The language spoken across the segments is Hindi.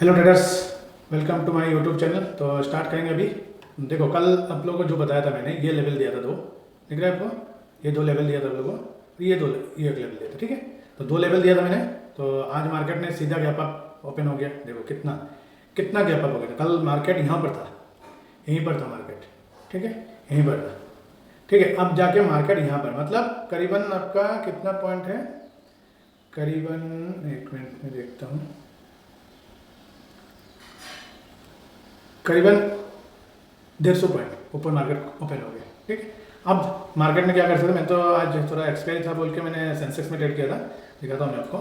Hello traders, welcome to my YouTube channel. तो स्टार्ट करेंगे अभी। देखो, कल आप लोगों को जो बताया था मैंने, ये लेवल दिया था दो, दिख रहा है आपको? ये दो लेवल दिया था आप लोगों को, ये एक लेवल दिया था, ठीक है। तो दो लेवल दिया था मैंने। तो आज मार्केट ने सीधा गैप अप ओपन हो गया। देखो कितना कितना गैप अप हो गया था। कल मार्केट यहाँ पर था, यहीं पर था मार्केट, ठीक है, यहीं पर था, ठीक है। अब जाके मार्केट यहाँ पर, मतलब करीबन आपका कितना पॉइंट है, करीबन, एक मिनट में देखता हूँ, करीबन 150 पॉइंट ऊपर मार्केट ओपन हो गया, ठीक है। अब मार्केट में क्या कर सकते हैं, मैं तो आज थोड़ा एक्सपायरी था बोल के मैंने सेंसेक्स में ट्रेड किया था, दिखाता हूँ मैं आपको।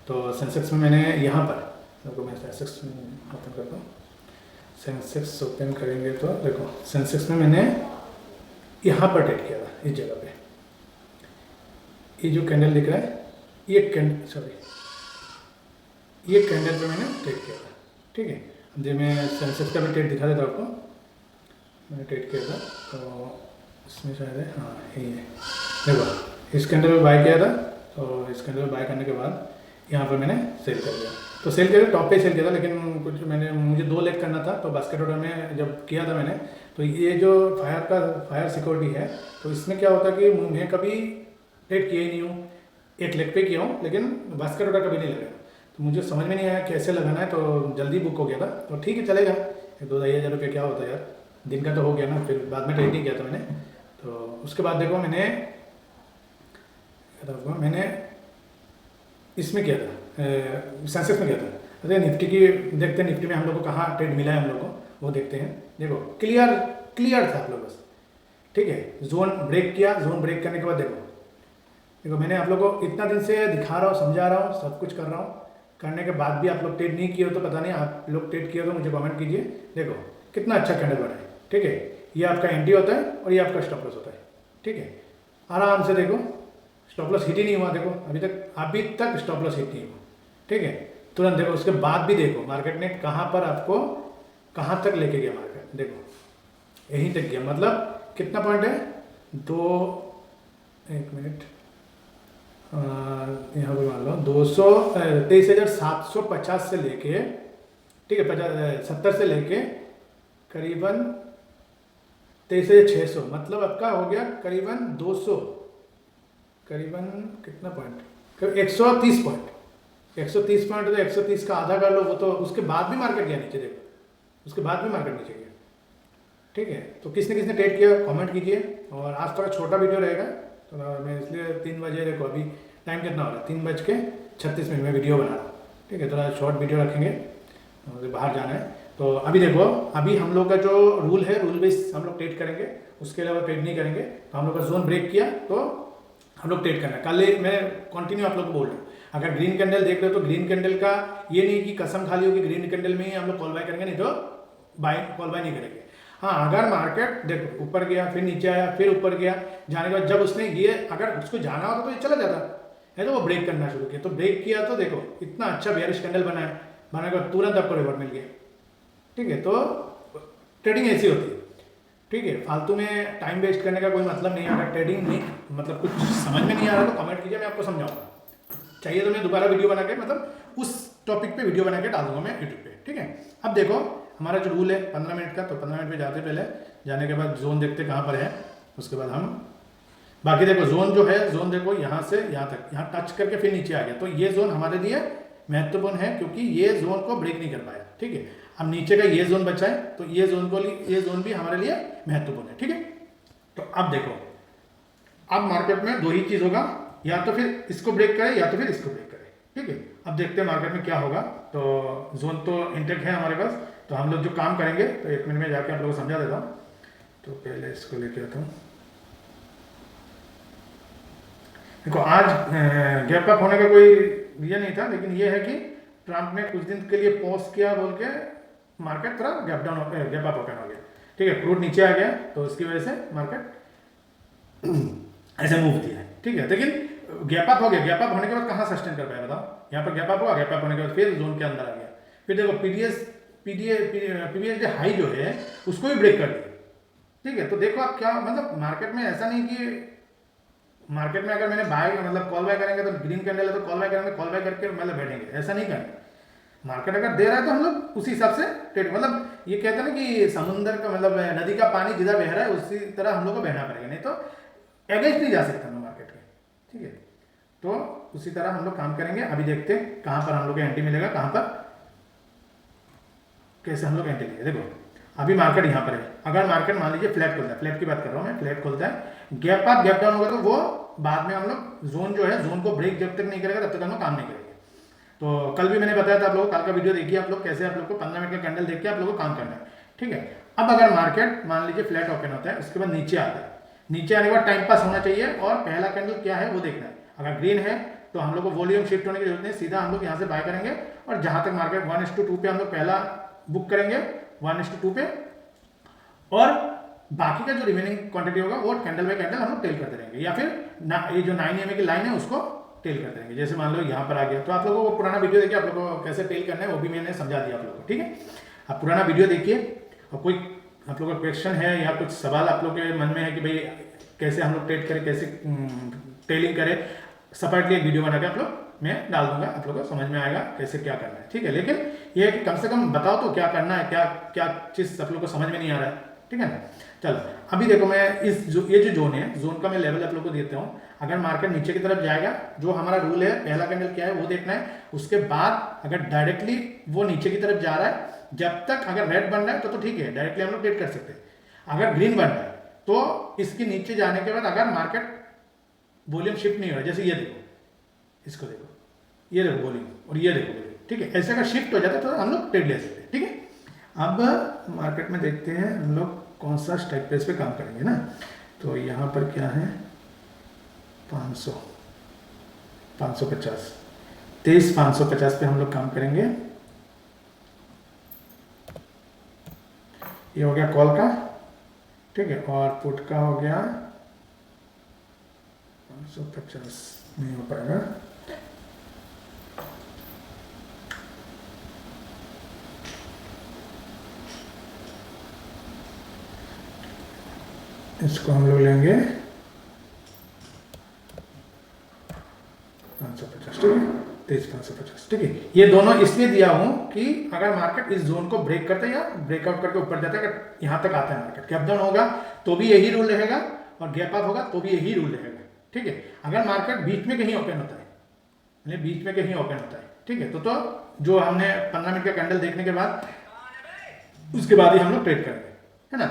तो सेंसेक्स में मैंने यहाँ पर, देखो मैं सेंसेक्स ओपन करता हूँ। सेंसेक्स ओपन करेंगे तो देखो, सेंसेक्स में मैंने यहाँ पर ट्रेड किया था, इस जगह पे। ये जो कैंडल दिख रहा है, ये कैंडल, सॉरी, ये कैंडल पे मैंने ट्रेड किया था, ठीक है। अब जो मैं सेंसेक्स का भी ट्रेड दिखा देता हूँ आपको। मैंने ट्रेड किया था, तो इसमें शायद है, हाँ यही है। देखो इस कैंडल में बाय किया था, तो इस कैंडल में बाय करने के बाद यहाँ पर मैंने सेल कर दिया। तो सेल किया, टॉप पे सेल किया था, लेकिन कुछ मुझे 2 लेग करना था। तो बास्केट ऑर्डर में जब किया था मैंने, तो ये जो फायर सिक्योरिटी है, तो इसमें क्या होता है कि मैं कभी ट्रेड किया ही नहीं हूँ, एक लेग पे किया हूँ, लेकिन बास्केट ऑर्डर कभी नहीं लगाया। तो मुझे समझ में नहीं आया कैसे लगाना है, तो जल्दी बुक हो गया था। तो ठीक है, चलेगा, 2-2,500 रुपये क्या होता है यार, दिन का तो हो गया ना। फिर बाद में ट्रेड नहीं किया था मैंने। तो उसके बाद देखो मैंने इसमें किया था, सेंसेक्स में किया था। अरे निफ्टी की देखते हैं, निफ्टी में हम लोग को कहाँ ट्रेड मिला है हम लोग को, वो देखते हैं। देखो क्लियर क्लियर था आप लोग बस, ठीक है। जोन ब्रेक किया, जोन ब्रेक करने के बाद देखो मैंने आप लोग को इतना दिन से दिखा रहा हूँ, समझा रहा हूँ, सब कुछ कर रहा हूँ, करने के बाद भी आप लोग ट्रेड नहीं किए हो तो पता नहीं। आप लोग ट्रेड किए हो तो मुझे कमेंट कीजिए। देखो कितना अच्छा कैंडल बना है, ठीक है। ये आपका एंट्री होता है और ये आपका स्टॉप लॉस होता है, ठीक है। आराम से देखो, स्टॉप लॉस हिट ही नहीं हुआ। देखो अभी तक स्टॉप लॉस हिट नहीं हुआ, ठीक है। तुरंत देखो, उसके बाद भी देखो मार्केट ने कहाँ पर आपको, कहाँ तक लेके गया मार्केट, देखो यहीं तक गया। मतलब कितना पॉइंट है, दो, एक मिनट, यहाँ पे मान लो 23,750 से लेके, ठीक है, 70 से लेके करीबन 23,600, मतलब आपका हो गया करीबन 200, करीबन कितना पॉइंट, 130 पॉइंट, 130 पॉइंट। तो 130 का आधा कर लो, वो तो उसके बाद भी मार्केट गया नीचे, देखो उसके बाद भी मार्केट नीचे गया, ठीक है। तो किसने किसने ट्रेड किया कमेंट कीजिए। और आज थोड़ा छोटा वीडियो रहेगा, तो मैं इसलिए 3 बजे, देखो अभी टाइम कितना हो रहा है, 3:36 में वीडियो बना रहा हूँ, ठीक है। थोड़ा शॉर्ट वीडियो रखेंगे, मुझे बाहर जाना है। तो अभी देखो, अभी हम लोग का जो रूल है, रूल बेस हम लोग ट्रेड करेंगे, उसके अलावा ट्रेड नहीं करेंगे। तो हम लोग का जोन ब्रेक किया तो हम लोग ट्रेड करना है। कल मैं कंटिन्यू आप लोग को बोल रहा हूँ, अगर ग्रीन कैंडल देख रहे हो तो ग्रीन कैंडल का ये नहीं कि कसम खाली हो कि ग्रीन कैंडल में ही हम लोग कॉल बाय करेंगे, नहीं तो कॉल बाय नहीं करेंगे। हाँ, अगर मार्केट देखो ऊपर गया, फिर नीचे आया, फिर ऊपर गया, जाने के बाद जब उसने ये, अगर उसको जाना होता तो ये चला जाता है, तो वो ब्रेक करना शुरू किया। तो ब्रेक किया तो देखो इतना अच्छा बेयरिश कैंडल बना है, बनाने के बाद तुरंत आपको रिवर्ट मिल गया, ठीक है। तो ट्रेडिंग ऐसी होती है, ठीक है। फालतू में टाइम वेस्ट करने का कोई मतलब नहीं है। अगर ट्रेडिंग नहीं, मतलब कुछ समझ में नहीं आ रहा तो कमेंट कीजिए, मैं आपको समझाऊंगा। चाहिए तो मैं दोबारा वीडियो बना के, मतलब उस टॉपिक पे वीडियो बना के डाल दूंगा मैं यूट्यूब पे, ठीक है। अब देखो हमारा जो रूल है 15 मिनट का, तो 15 मिनट पे जाते पहले, जाने के बाद जोन देखते कहाँ पर है, उसके बाद हम बाकी देखो जोन जो है, जोन देखो यहाँ से यहाँ तक, यहाँ टच करके फिर नीचे आ गया। तो ये जोन हमारे लिए महत्वपूर्ण है, क्योंकि ये जोन को ब्रेक नहीं कर पाया, ठीक है। अब नीचे का ये जोन बचा है, तो ये जोन भी हमारे लिए महत्वपूर्ण है, ठीक है। तो अब देखो, अब मार्केट में 2 ही चीज होगा, या तो फिर इसको ब्रेक करे या तो फिर इसको ब्रेक करे, ठीक है। अब देखते हैं मार्केट में क्या होगा। तो जोन तो इंटेक्ट है हमारे पास, तो हम लोग जो काम करेंगे, तो 1 मिनट में जाके आप लोगों को समझा देता हूँ। तो पहले इसको लेके आता हूँ। देखो आज गैप अप होने का कोई ये नहीं था, लेकिन ये है कि ट्रंप ने कुछ दिन के लिए पॉज किया बोल के मार्केट थोड़ा गैप अप ओपन हो गया, ठीक है। क्रूड नीचे आ गया, तो उसकी वजह से मार्केट ऐसे मूव किया है, ठीक है। लेकिन गैप अप हो गया, गैप अप होने के बाद कहाँ सस्टेन कर पाया बताओ। यहाँ पर गैप अप हुआ, गैप अप होने के बाद फिर जोन के अंदर आ गया। फिर देखो पीवीएसडी हाई जो है उसको भी ब्रेक कर दिया, ठीक है। तो देखो आप क्या, मतलब मार्केट में ऐसा नहीं कि मार्केट में अगर मैंने बाय, मतलब कॉल बाय करेंगे तो ग्रीन कैंडल है तो कॉल बाय करेंगे, कॉल बाय करके मतलब बैठेंगे, ऐसा नहीं करना। मार्केट अगर दे रहा है तो हम लोग उसी हिसाब से ट्रेड, मतलब ये कहते हैं ना कि समुद्र का मतलब नदी का पानी जिधर बह रहा है उसी तरह हम लोग को बहना पड़ेगा, नहीं तो अगेंस्ट नहीं जा सकता हम लोग मार्केट के। ठीक है, तो उसी तरह हम लोग काम करेंगे। अभी देखते हैं कहाँ पर हम लोग को एंट्री मिलेगा, कहाँ पर कैसे हम लोग एंट्री लेंगे। देखो अभी मार्केट यहाँ पर है, अगर मार्केट मान लीजिए फ्लैट खुलता है, फ्लैट की बात कर रहा हूँ मैं, फ्लैट खुलता है, गैप अप गैप डाउन होगा तो वो बाद में हम लोग जोन जो है, जोन को ब्रेक जब तक नहीं करेगा तब तक हम लोग काम नहीं करेंगे। तो कल भी मैंने बताया था आप लोगों को, कल का वीडियो देखिए आप लोग, कैसे आप लोग को 15 मिनट का कैंडल देख के आप लोगों को काम करना है। ठीक है, अब अगर मार्केट मान लीजिए फ्लैट ओपन होता है, उसके बाद नीचे आता है, नीचे आने के बाद टाइम पास होना चाहिए और पहला कैंडल क्या है वो देखना है। अगर ग्रीन है तो हम लोग को वॉल्यूम शिफ्ट होने की जरूरत नहीं, सीधा हम लोग यहाँ से बाय करेंगे और जहां तक मार्केट 1:2 पे हम लोग पहला बुक करेंगे 1:2 पे, और बाकी का जो रिमेनिंग क्वांटिटी होगा वो कैंडल बाय कैंडल हम लोग टेल करते रहेंगे, या फिर ये जो 9 EMA की लाइन है उसको टेल करते रहेंगे। जैसे मान लो यहाँ पर आ गया, तो आप लोगों को पुराना वीडियो देखिए, आप लोगों को कैसे टेल करना है वो भी मैंने समझा दिया आप लोगों को। ठीक है, आप पुराना वीडियो देखिए, और कोई आप लोगों का क्वेश्चन है या कुछ सवाल आप लोग के मन में है कि भाई कैसे हम लोग ट्रेड करें, कैसे टेलिंग करें, सेपरेटली एक वीडियो बना के आप लोग मैं डाल दूंगा, आप लोगों को समझ में आएगा कैसे क्या करना है। ठीक है, लेकिन ये है कि कम से कम बताओ तो क्या करना है, क्या क्या चीज़ आप लोग को समझ में नहीं आ रहा है। ठीक है ना, चलो अभी देखो मैं ये जो जोन है, जोन का मैं लेवल आप लोग को देता हूँ। अगर मार्केट नीचे की तरफ जाएगा, जो हमारा रूल है पहला कैंडल क्या है वो देखना है, उसके बाद अगर डायरेक्टली वो नीचे की तरफ जा रहा है, जब तक अगर रेड बन रहा है तो ठीक है, डायरेक्टली हम लोग ट्रेड कर सकते हैं। अगर ग्रीन बन रहा है तो इसके नीचे जाने के बाद अगर मार्केट वॉल्यूम शिफ्ट नहीं हो रहा, जैसे ये देखो, इसको देखो, ये देखो वॉल्यूम, और ये देखो वॉल्यूम, ठीक है, ऐसे अगर शिफ्ट हो जाता है तो हम लोग ट्रेड ले सकते हैं। ठीक है, अब मार्केट में देखते हैं हम लोग कौन सा स्ट्राइक प्राइस पे काम करेंगे ना। तो यहाँ पर क्या है, 500 550 23,550 पे हम लोग काम करेंगे। ये हो गया कॉल का, ठीक है, और पुट का हो गया 550, नहीं हो पाएगा। इसको हम लोग लेंगे 550, ठीक है, 23,550। ठीक है, ये दोनों इसलिए दिया हूं कि अगर मार्केट इस जोन को ब्रेक करता है या ब्रेकआउट करके ऊपर जाता है, अगर यहां तक आता है मार्केट, गैप डाउन होगा तो भी यही रूल रहेगा, और गैप अप होगा तो भी यही रूल रहेगा। ठीक है, अगर मार्केट बीच में कहीं ओपन होता है, बीच में कहीं ओपन होता है, ठीक है, तो जो हमने 15 मिनट का कैंडल देखने के बाद उसके बाद ही हम लोग ट्रेड करेंगे, है ना।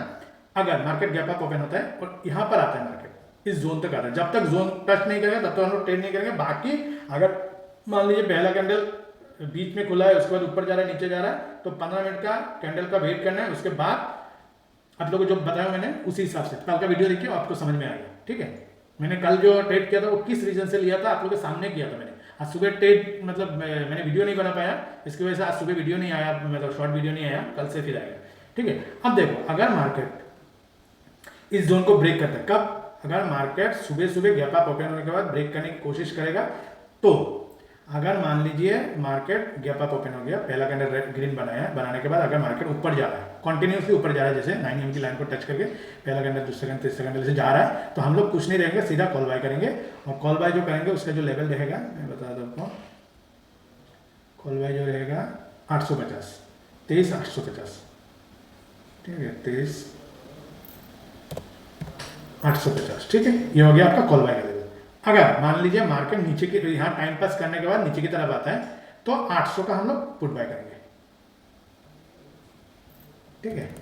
अगर मार्केट गैप अप ओपन होता है और यहाँ पर आता है मार्केट, इस जोन तक आता है, जब तक जोन टच नहीं करेगा तब तक हम लोग ट्रेड नहीं करेंगे। बाकी अगर मान लीजिए पहला कैंडल बीच में खुला है, उसके बाद ऊपर जा रहा है, नीचे जा रहा है, तो 15 मिनट का कैंडल का वेट करना है। उसके बाद आप लोगों को जो बताया मैंने उसी हिसाब से कल का वीडियो देखिए, आपको समझ में आएगा। ठीक है, मैंने कल जो ट्रेड किया था वो किस रीजन से लिया था आप लोगों के सामने किया था मैंने। आज सुबह ट्रेड मतलब मैंने वीडियो नहीं बना पाया, इसकी वजह से आज सुबह वीडियो नहीं आया, मतलब शॉर्ट वीडियो नहीं आया, कल से फिर आएगा। ठीक है, अब देखो अगर मार्केट इस जोन को ब्रेक करता है, कब, अगर मार्केट सुबह सुबह गैप अप ओपन होने के बाद ब्रेक करने की कोशिश करेगा, तो अगर मान लीजिए मार्केट गैप अप ओपन हो गया, पहला कैंडल ग्रीन बनाया, बनाने के बाद अगर मार्केट ऊपर जा रहा है, कंटिन्यूसली ऊपर जा रहा है, जैसे 9 EMA की लाइन को टच करके पहला कैंडल, दूसरा कैंडल, तीसरा कैंडल से जा रहा है, तो हम लोग कुछ नहीं रहेंगे, सीधा कॉल बाय करेंगे। और कॉल बाय जो करेंगे उसका जो लेवल रहेगा मैं बता दूं आपको, कॉल बाय जो रहेगा 850, 23,850, ठीक है, 23,850, ठीक है, ये हो गया आपका कॉल बाय का लेवल। अगर मान लीजिए मार्केट नीचे की, यहाँ टाइम पास करने के बाद नीचे की तरफ आता है, तो 800 का हम लोग पुट बाय करेंगे। ठीक है,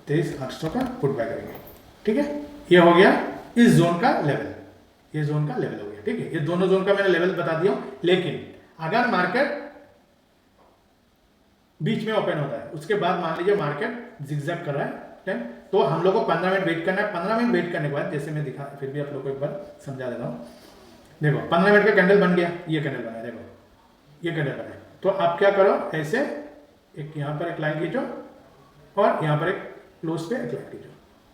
23,800 का पुट बाय करेंगे। ठीक है, ये हो गया इस जोन का लेवल, ये जोन का लेवल हो गया। ठीक है, ये दोनों जोन का मैंने लेवल बता दिया। लेकिन अगर मार्केट बीच में ओपन होता है, उसके बाद मान लीजिए मार्केट जिगजैग कर रहा है, तो हम लोग को 15 मिनट वेट करना है। 15 मिनट वेट करने के बाद, जैसे मैं दिखा, फिर भी आप लोग को एक बार समझा देता हूँ। देखो 15 मिनट का कैंडल बन गया, ये कैंडल बना है, देखो ये कैंडल बना है, तो आप क्या करो, ऐसे एक यहाँ पर एक लाइन खींचो और यहाँ पर एक क्लोज पे एक लाइन खींचो।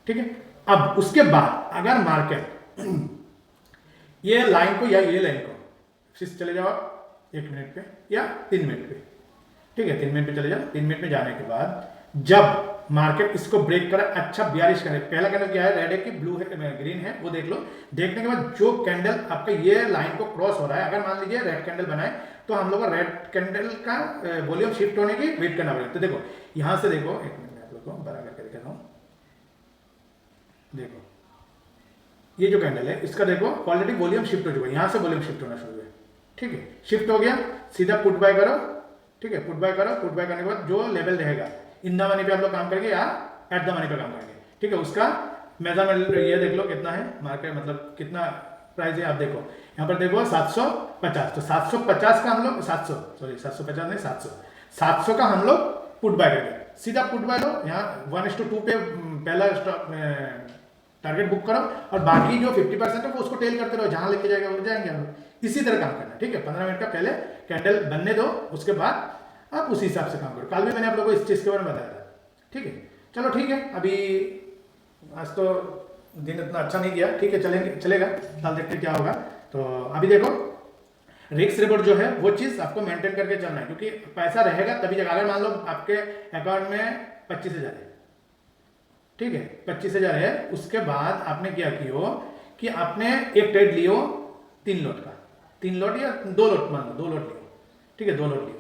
ठीक है, अब उसके बाद अगर मार्केट ये लाइन को या ये लाइन को फिर चले जाओ 1 मिनट पे या 3 मिनट पे, ठीक है, 3 मिनट पे चले जाओ। 3 मिनट में जाने के बाद जब मार्केट इसको ब्रेक करा, अच्छा 42 करे। पहला कैंडल क्या है, रेड है कि ब्लू है, ग्रीन है, वो देख लो। देखने के बाद जो कैंडल आपका ये लाइन को क्रॉस हो रहा है, अगर मान लीजिए रेड कैंडल बनाए तो हम लोग को रेड कैंडल का वॉल्यूम शिफ्ट होने की वेट करना पड़ेगा। तो देखो यहां से देखो, एक मिनट में आप लोग को बड़ा करके दिखा रहा हूं। देखो ये जो कैंडल है इसका देखो ऑलरेडी वॉल्यूम शिफ्ट हो चुका है, यहां से वॉल्यूम शिफ्ट होना शुरू है। ठीक है, शिफ्ट हो गया, सीधा पुट बाय करो। ठीक है, पुट बाय करो। पुट बाय करने के बाद जो लेवल रहेगा इन द मनी पे आप लोग काम करेंगे या एट द मनी पे काम करेंगे। ठीक है, उसका मेजरमेंट ये देख लो कितना है मार्केट, मतलब कितना प्राइस है। आप देखो यहाँ पर देखो 750, तो 750 का हम लोग 750 नहीं 700 का हम लोग पुट बाय करेंगे। सीधा पुट बाय लो, यहाँ 1:2 पे पहला टारगेट बुक करो और बाकी जो 50% है वो उसको टेल करते रहो, जहां लेके जाएगा वो जाएंगे हम लोग। इसी तरह काम करना। ठीक है, 15 मिनट का पहले कैंडल बनने दो, उसके बाद आप उसी हिसाब से काम करो। कल भी मैंने आप लोगों को इस चीज़ के बारे में बताया था। ठीक है, चलो ठीक है, अभी आज तो दिन इतना अच्छा नहीं गया। ठीक है, चलेगा, कल देखते क्या होगा। तो अभी देखो रिस्क रिवॉर्ड जो है वो चीज़ आपको मेंटेन करके चलना है, क्योंकि पैसा रहेगा तभी जगह। अगर मान लो आपके अकाउंट में 25,000 है, ठीक है 25,000 है, उसके बाद आपने क्या किया कि आपने एक ट्रेड लियो 3 लॉट का, 3 लॉट या 2 लॉट, मान लो 2 लॉट लियो। ठीक है, 2 लॉट लियो।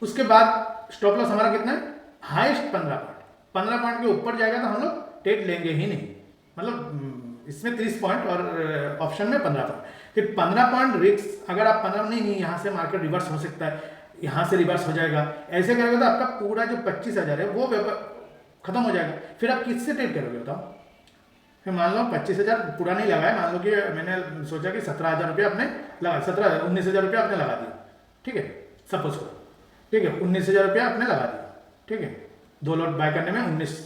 उसके बाद स्टॉप लॉस हमारा कितना है, हाईएस्ट 15 पॉइंट। 15 पॉइंट के ऊपर जाएगा तो हम लोग ट्रेड लेंगे ही नहीं, मतलब इसमें 30 पॉइंट और ऑप्शन में 15 पॉइंट। फिर 15 पॉइंट रिस्क, अगर आप 15 नहीं यहाँ से मार्केट रिवर्स हो सकता है, यहाँ से रिवर्स हो जाएगा, ऐसे करेंगे तो आपका पूरा जो 25,000 है वो खत्म हो जाएगा। फिर आप किससे ट्रेड करोगे बताओ। फिर मान लो 25,000 पूरा नहीं लगाया, मान लो कि मैंने सोचा कि 17,000 रुपये आपने लगा, 19,000 रुपये आपने लगा दिया। ठीक है, सपोज करो। ठीक है, 19,000 रुपये आपने लगा दिया। ठीक है, 2 लॉट बाय करने में 19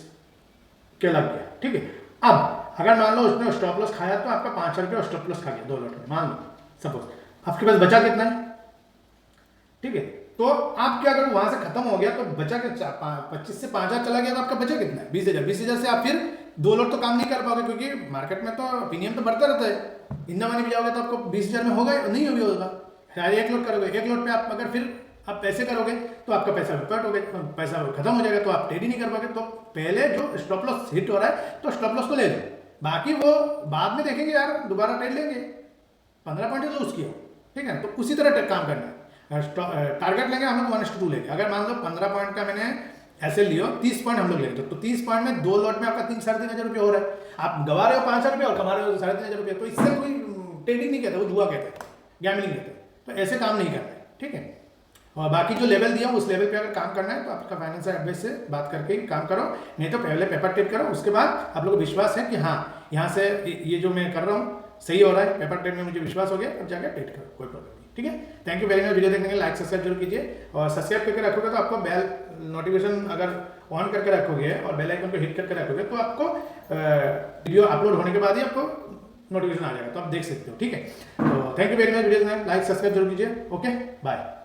के लग गया। ठीक है, अब अगर मान लो उसने स्टॉप लॉस खाया तो आपका 5,000 रुपये स्टॉप लॉस खा गया 2 लॉट में, मान लो सपोज। आपके पास बचा कितना है, ठीक है, तो आप क्या करो, वहां से खत्म हो गया तो बचा के 25 से 5,000 चला गया तो आपका बचा कितना है, 20,000। 20,000 से आप फिर 2 लॉट तो काम नहीं कर पाओगे, क्योंकि मार्केट में तो ओपिनियन तो बढ़ता रहता है। इंदा मनी भी जाओगे तो आपको 20,000 में होगा नहीं भी होगा। शायद 1 लॉट करोगे, 1 लॉट पे आप अगर फिर आप पैसे करोगे तो आपका पैसा कट हो गया, पैसा खत्म हो जाएगा, तो आप ट्रेड ही नहीं कर पाओगे। तो पहले जो स्टॉप लॉस हिट हो रहा है तो स्टॉप लॉस को ले लो, बाकी वो बाद में देखेंगे यार, दोबारा ट्रेड लेंगे। 15 पॉइंट लूज किया, ठीक है, तो उसी तरह काम करना है। टारगेट लेंगे हम लोग 1:2 लेंगे। अगर मान लो 15 पॉइंट का मैंने ऐसे लियो, 30 पॉइंट हम लोग लेंगे तो 30 पॉइंट में 2 लॉट में आपका 3-3.5 रुपये हो रहा है। आप गवा रहे हो 5,000 रुपये और कमा रहे हो 3.5 रुपये, तो इससे कोई ट्रेडिंग नहीं कहते, वो जुआ कहते हैं, गैमलिंग कहते हैं। तो ऐसे काम नहीं करना है। ठीक है, और बाकी जो लेवल दिया उस लेवल पे अगर काम करना है तो आपका फाइनेंशियल एडवाइस से बात करके ही काम करो, नहीं तो पहले पेपर ट्रेड करो, उसके बाद आप लोगों को विश्वास है कि हाँ यहाँ से ये जो मैं कर रहा हूँ सही हो रहा है, पेपर ट्रेड में मुझे विश्वास हो गया, अब जाकर ट्रेड करो, कोई प्रॉब्लम नहीं। ठीक है, thank you very much. Video देखने के लिए लाइक सब्सक्राइब जरूर कीजिए, और सब्सक्राइब करके रखोगे तो आपको बेल नोटिफिकेशन अगर ऑन करके रखोगे और बेल आइकन को हिट करके रखोगे तो आपको वीडियो अपलोड होने के बाद ही आपको नोटिफिकेशन आ जाएगा, तो आप देख सकते हो। ठीक है, तो thank you very much. Video like subscribe जरूर कीजिए। Okay, bye.